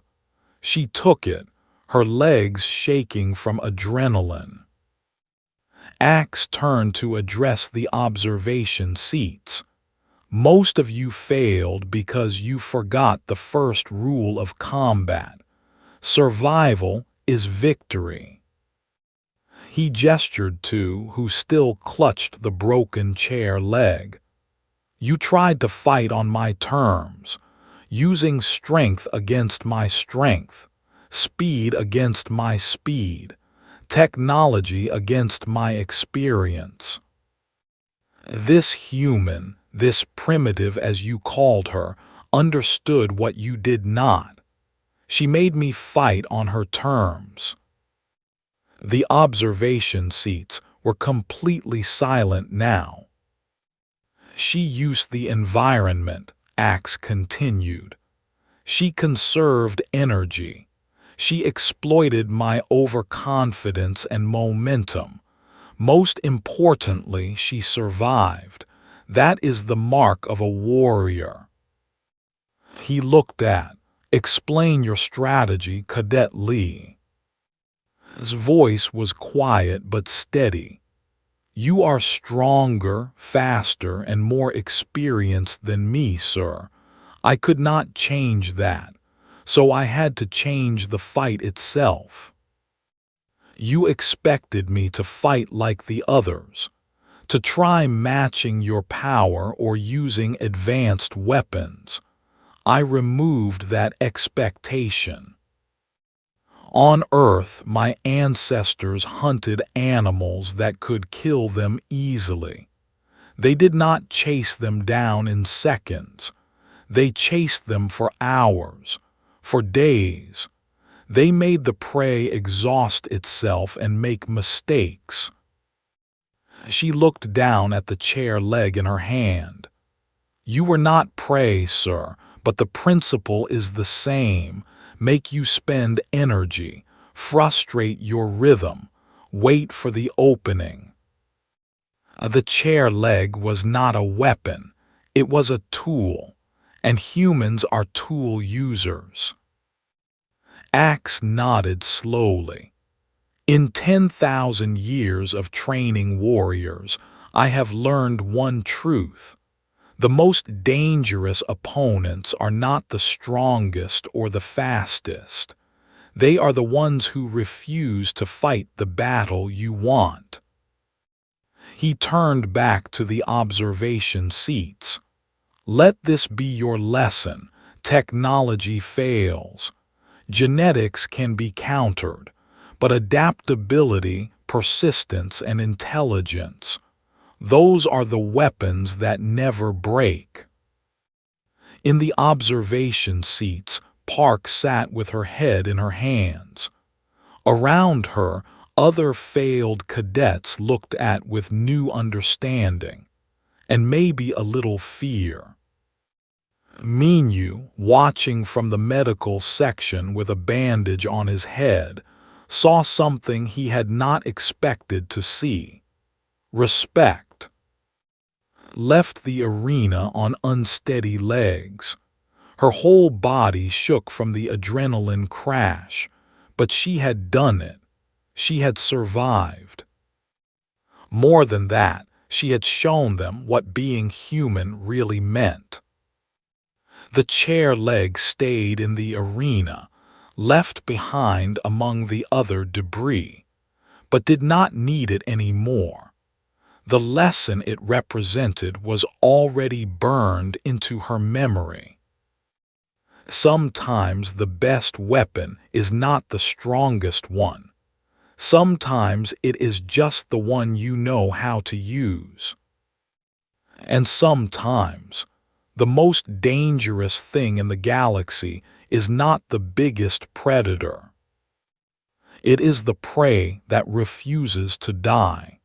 She took it, her legs shaking from adrenaline. Axe turned to address the observation seats. Most of you failed because you forgot the first rule of combat. Survival is victory. He gestured to who still clutched the broken chair leg. You tried to fight on my terms, using strength against my strength, speed against my speed, technology against my experience. This human, this primitive as you called her, understood what you did not. She made me fight on her terms. The observation seats were completely silent now. She used the environment, Axe continued. She conserved energy. She exploited my overconfidence and momentum. Most importantly, she survived. That is the mark of a warrior. He looked at. Explain your strategy, Cadet Lee. His voice was quiet but steady. You are stronger, faster, and more experienced than me, sir. I could not change that, so I had to change the fight itself. You expected me to fight like the others, to try matching your power or using advanced weapons. I removed that expectation. On Earth, my ancestors hunted animals that could kill them easily. They did not chase them down in seconds. They chased them for hours, for days. They made the prey exhaust itself and make mistakes. She looked down at the chair leg in her hand. You were not prey, sir, but the principle is the same. Make you spend energy, frustrate your rhythm, wait for the opening. The chair leg was not a weapon, it was a tool, and humans are tool users. Axe nodded slowly. In 10,000 years of training warriors, I have learned one truth. The most dangerous opponents are not the strongest or the fastest. They are the ones who refuse to fight the battle you want. He turned back to the observation seats. Let this be your lesson. Technology fails. Genetics can be countered, but adaptability, persistence, and intelligence, those are the weapons that never break. In the observation seats, Park sat with her head in her hands. Around her, other failed cadets looked at with new understanding, and maybe a little fear. Minyu, watching from the medical section with a bandage on his head, saw something he had not expected to see. Respect. Left the arena on unsteady legs. Her whole body shook from the adrenaline crash, but she had done it. She had survived. More than that, she had shown them what being human really meant. The chair leg stayed in the arena, left behind among the other debris, but did not need it anymore. The lesson it represented was already burned into her memory. Sometimes the best weapon is not the strongest one. Sometimes it is just the one you know how to use. And sometimes, the most dangerous thing in the galaxy is not the biggest predator. It is the prey that refuses to die.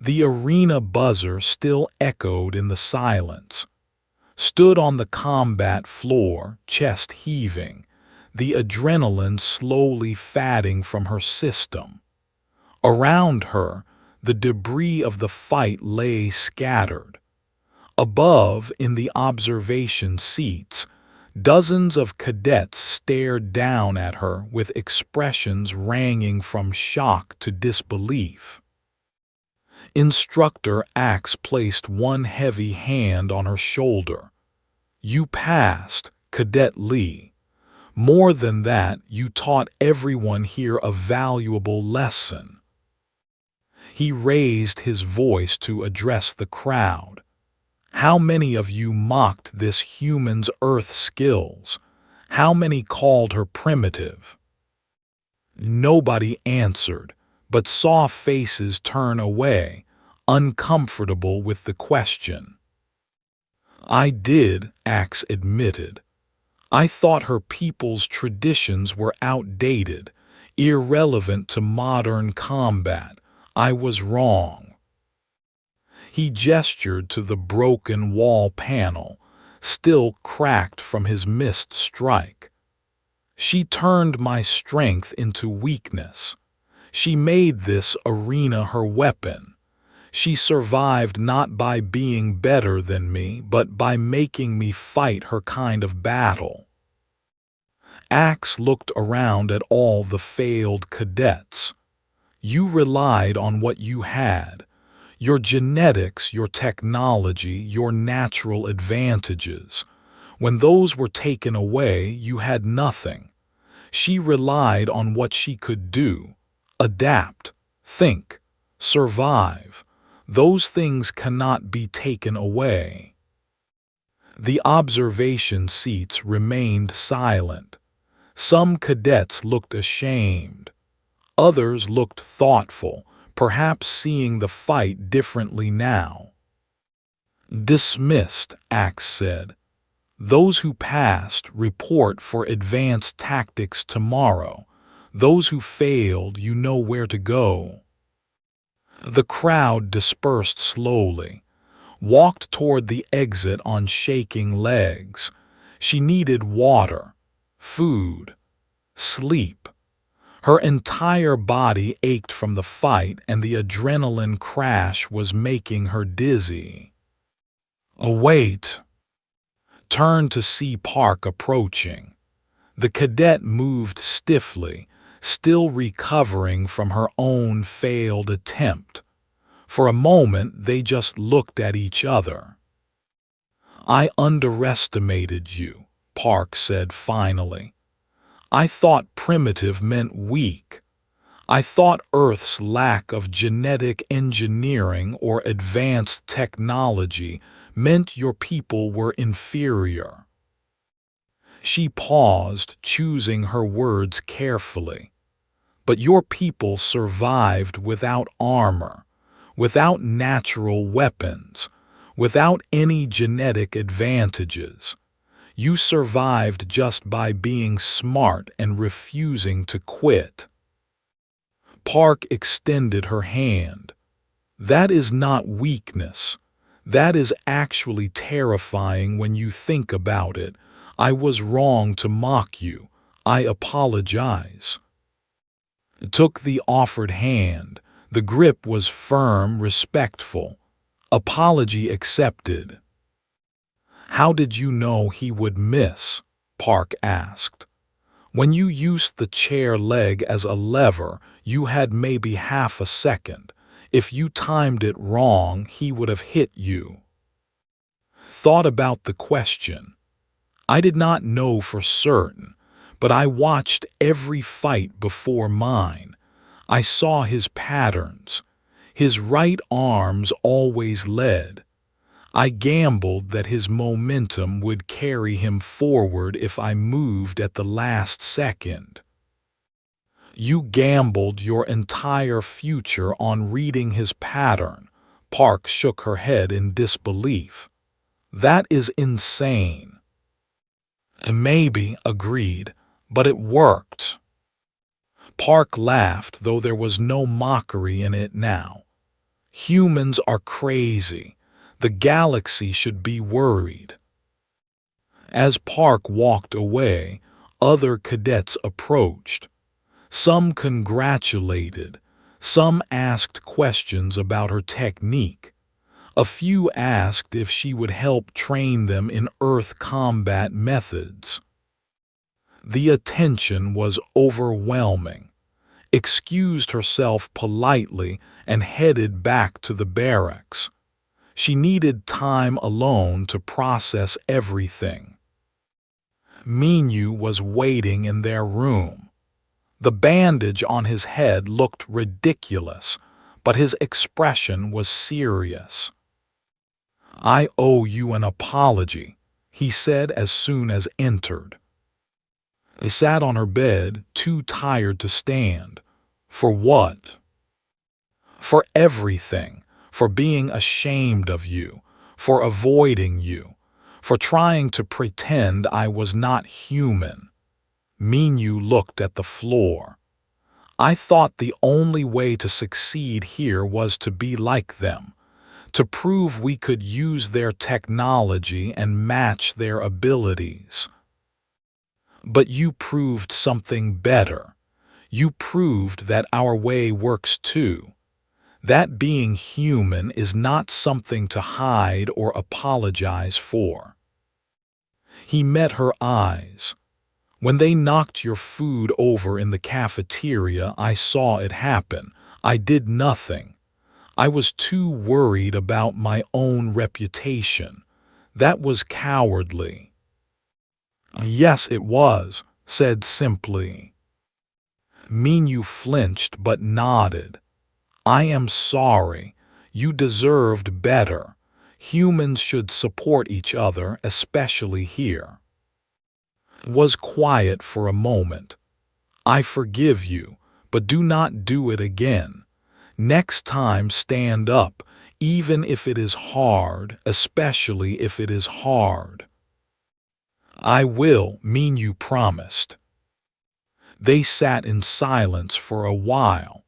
The arena buzzer still echoed in the silence. Stood on the combat floor, chest heaving, the adrenaline slowly fatting from her system. Around her, The debris of the fight lay scattered. Above, in the observation seats, dozens of cadets stared down at her with expressions ranging from shock to disbelief. Instructor Axe placed one heavy hand on her shoulder. "You passed, Cadet Lee. More than that, you taught everyone here a valuable lesson." He raised his voice to address the crowd. "How many of you mocked this human's Earth skills? How many called her primitive?" Nobody answered, but saw faces turn away, uncomfortable with the question. "I did," Axe admitted. "I thought her people's traditions were outdated, irrelevant to modern combat. I was wrong." He gestured to the broken wall panel, still cracked from his missed strike. "She turned my strength into weakness. She made this arena her weapon. She survived not by being better than me, but by making me fight her kind of battle." Axe looked around at all the failed cadets. "You relied on what you had. Your genetics, your technology, your natural advantages. When those were taken away, you had nothing. She relied on what she could do. Adapt, think, survive. Those things cannot be taken away." The observation seats remained silent. Some cadets looked ashamed. Others looked thoughtful, perhaps seeing the fight differently now. "Dismissed," Axe said. "Those who passed report for advanced tactics tomorrow. Those who failed, you know where to go." The crowd dispersed slowly, walked toward the exit on shaking legs. She needed water, food, sleep. Her entire body ached from the fight, and the adrenaline crash was making her dizzy. "Wait!" Turned to see Park approaching. The cadet moved stiffly, still recovering from her own failed attempt. For a moment they just looked at each other. "I underestimated you," Park said finally. "I thought primitive meant weak. I thought Earth's lack of genetic engineering or advanced technology meant your people were inferior." She paused, choosing her words carefully. "But your people survived without armor, without natural weapons, without any genetic advantages. You survived just by being smart and refusing to quit." Park extended her hand. "That is not weakness. That is actually terrifying when you think about it. I was wrong to mock you. I apologize." Took the offered hand. The grip was firm, respectful. Apology accepted. "How did you know he would miss?" Park asked. "When you used the chair leg as a lever, you had maybe half a second. If you timed it wrong, he would have hit you." Thought about the question. "I did not know for certain, but I watched every fight before mine. I saw his patterns. His right arms always led. I gambled that his momentum would carry him forward if I moved at the last second." "You gambled your entire future on reading his pattern." Park shook her head in disbelief. "That is insane." "Maybe," agreed, "but it worked." Park laughed, though there was no mockery in it now. "Humans are crazy. The galaxy should be worried." As Park walked away, other cadets approached. Some congratulated, Some asked questions about her technique. A few asked if she would help train them in Earth combat methods. The attention was overwhelming. Excused herself politely and headed back to the barracks. She needed time alone to process everything. Minyu was waiting in their room. The bandage on his head looked ridiculous, but his expression was serious. "I owe you an apology," he said as soon as entered. They sat on her bed, too tired to stand. For what? For everything. For being ashamed of you. For avoiding you. For trying to pretend I was not human. Minyu looked at the floor. "I thought the only way to succeed here was to be like them, to prove we could use their technology and match their abilities. But you proved something better. You proved that our way works too. That being human is not something to hide or apologize for." He met her eyes. "When they knocked your food over in the cafeteria, I saw it happen. I did nothing. I was too worried about my own reputation. That was cowardly." "Yes, it was," said simply. Minyu flinched but nodded. "I am sorry. You deserved better. Humans should support each other, especially here." Was quiet for a moment. "I forgive you, but do not do it again. Next time stand up, even if it is hard, especially if it is hard." "I will," Minyu promised. They sat in silence for a while,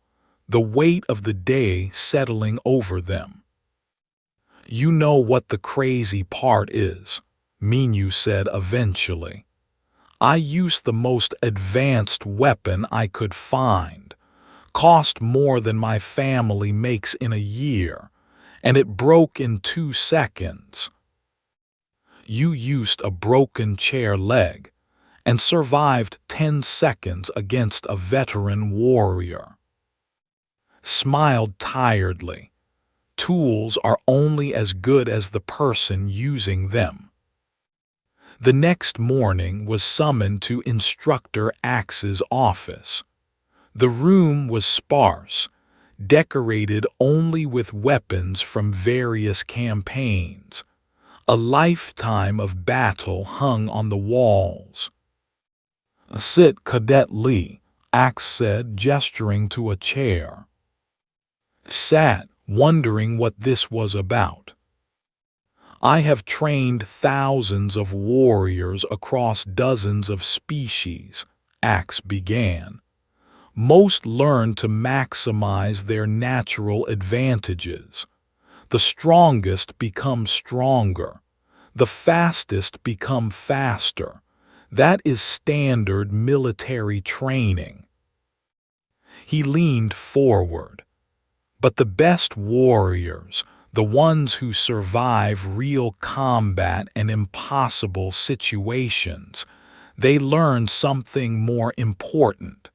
the weight of the day settling over them. "You know what the crazy part is," Minyu said eventually. "I used the most advanced weapon I could find. Cost more than my family makes in a year, and it broke in 2 seconds. You used a broken chair leg and survived 10 seconds against a veteran warrior." Smiled tiredly. "Tools are only as good as the person using them." The next morning was summoned to Instructor Axe's office. The room was sparse, decorated only with weapons from various campaigns. A lifetime of battle hung on the walls. "Sit, Cadet Lee," Axe said, gesturing to a chair. Sat, wondering what this was about. "I have trained thousands of warriors across dozens of species," Axe began. "Most learn to maximize their natural advantages. The strongest become stronger. The fastest become faster. That is standard military training." He leaned forward. "But the best warriors, the ones who survive real combat and impossible situations, they learn something more important.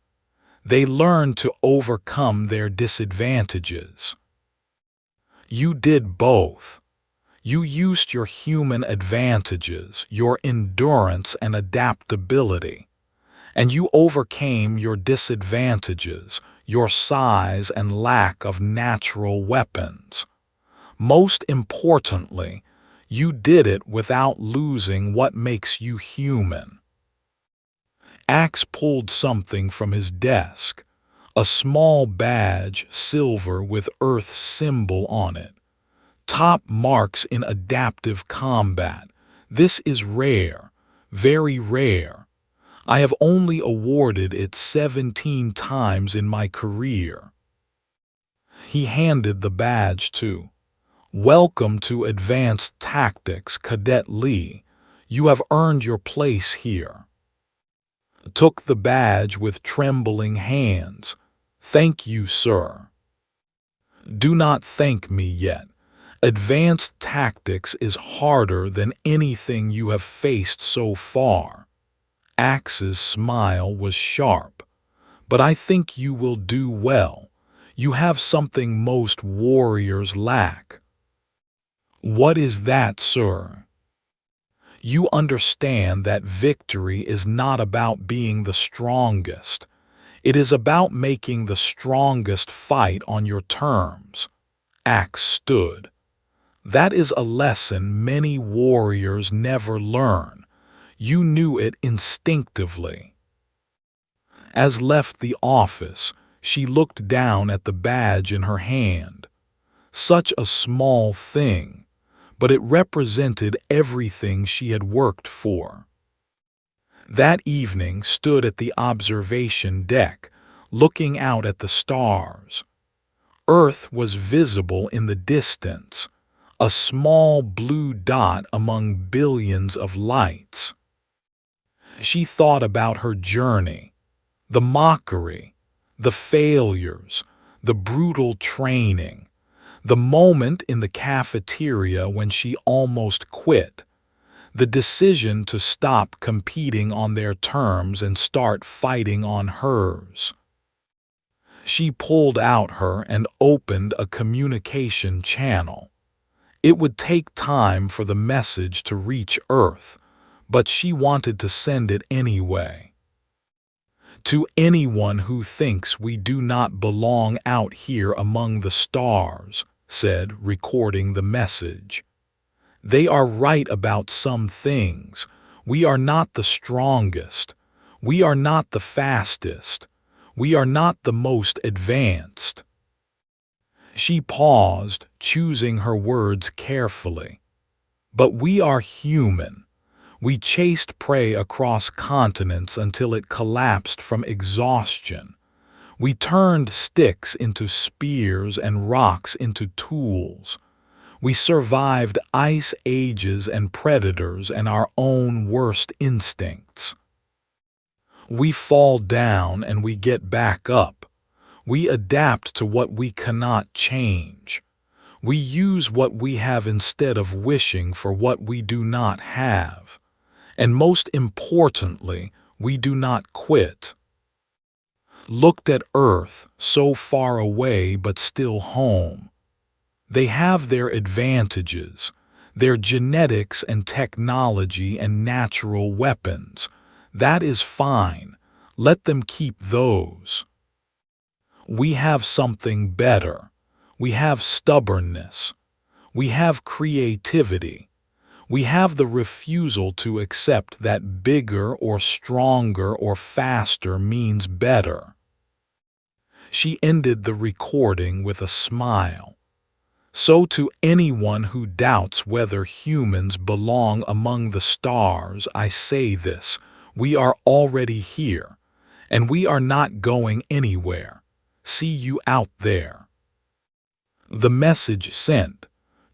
They learn to overcome their disadvantages. You did both. You used your human advantages, your endurance and adaptability, and you overcame your disadvantages, your size and lack of natural weapons. Most importantly, you did it without losing what makes you human." Axe pulled something from his desk, a small badge, silver with Earth's symbol on it. "Top marks in adaptive combat. This is rare, very rare. I have only awarded it 17 times in my career." He handed the badge to. "Welcome to Advanced Tactics, Cadet Lee. You have earned your place here." Took the badge with trembling hands. "Thank you, sir." Do not thank me yet. Advanced tactics is harder than anything you have faced so far. Axe's smile was sharp. But I think you will do well. You have something most warriors lack. What is that, sir? You understand that victory is not about being the strongest. It is about making the strongest fight on your terms. Axe stood. That is a lesson many warriors never learn. You knew it instinctively. As left the office, she looked down at the badge in her hand. Such a small thing, but it represented everything she had worked for. That evening stood at the observation deck, looking out at the stars. Earth was visible in the distance, a small blue dot among billions of lights. She thought about her journey, the mockery, the failures, the brutal training, the moment in the cafeteria when she almost quit, the decision to stop competing on their terms and start fighting on hers. She pulled out her and opened a communication channel. It would take time for the message to reach Earth, but she wanted to send it anyway. To anyone who thinks we do not belong out here among the stars, said, recording the message. They are right about some things. We are not the strongest. We are not the fastest. We are not the most advanced. She paused, choosing her words carefully. But we are human. We chased prey across continents until it collapsed from exhaustion. We turned sticks into spears and rocks into tools. We survived ice ages and predators and our own worst instincts. We fall down and we get back up. We adapt to what we cannot change. We use what we have instead of wishing for what we do not have. And most importantly, we do not quit. Looked at Earth, so far away but still home. They have their advantages, their genetics and technology and natural weapons. That is fine. Let them keep those. We have something better. We have stubbornness. We have creativity. We have the refusal to accept that bigger or stronger or faster means better. She ended the recording with a smile. So to anyone who doubts whether humans belong among the stars, I say this: we are already here, and we are not going anywhere. See you out there. The message sent,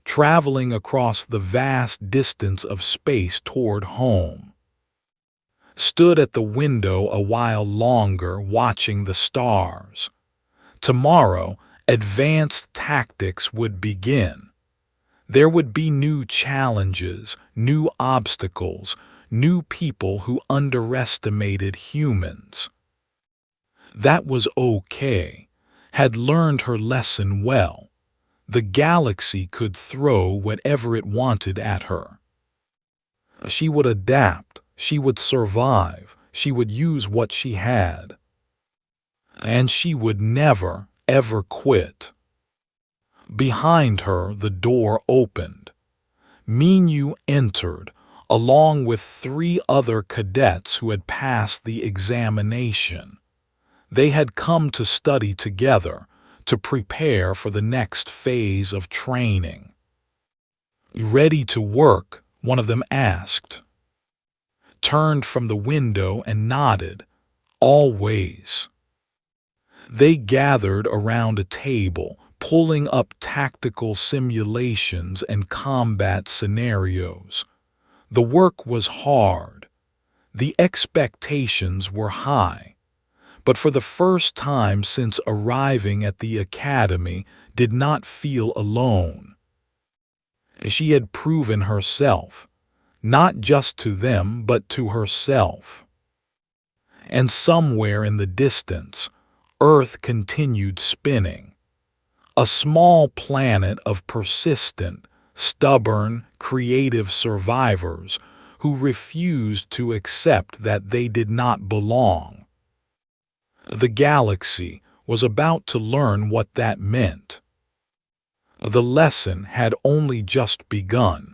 traveling across the vast distance of space toward home. Stood at the window a while longer watching the stars. Tomorrow, advanced tactics would begin. There would be new challenges, new obstacles, new people who underestimated humans. That was okay, had learned her lesson well. The galaxy could throw whatever it wanted at her. She would adapt, she would survive, she would use what she had. And she would never, ever quit. Behind her, the door opened. Minyu entered, along with 3 other cadets who had passed the examination. They had come to study together, to prepare for the next phase of training. Ready to work? One of them asked. Turned from the window and nodded. Always. They gathered around a table, pulling up tactical simulations and combat scenarios. The work was hard. The expectations were high. But for the first time since arriving at the academy, did not feel alone. She had proven herself, not just to them but to herself. And somewhere in the distance, Earth continued spinning, a small planet of persistent, stubborn, creative survivors who refused to accept that they did not belong. The galaxy was about to learn what that meant. The lesson had only just begun.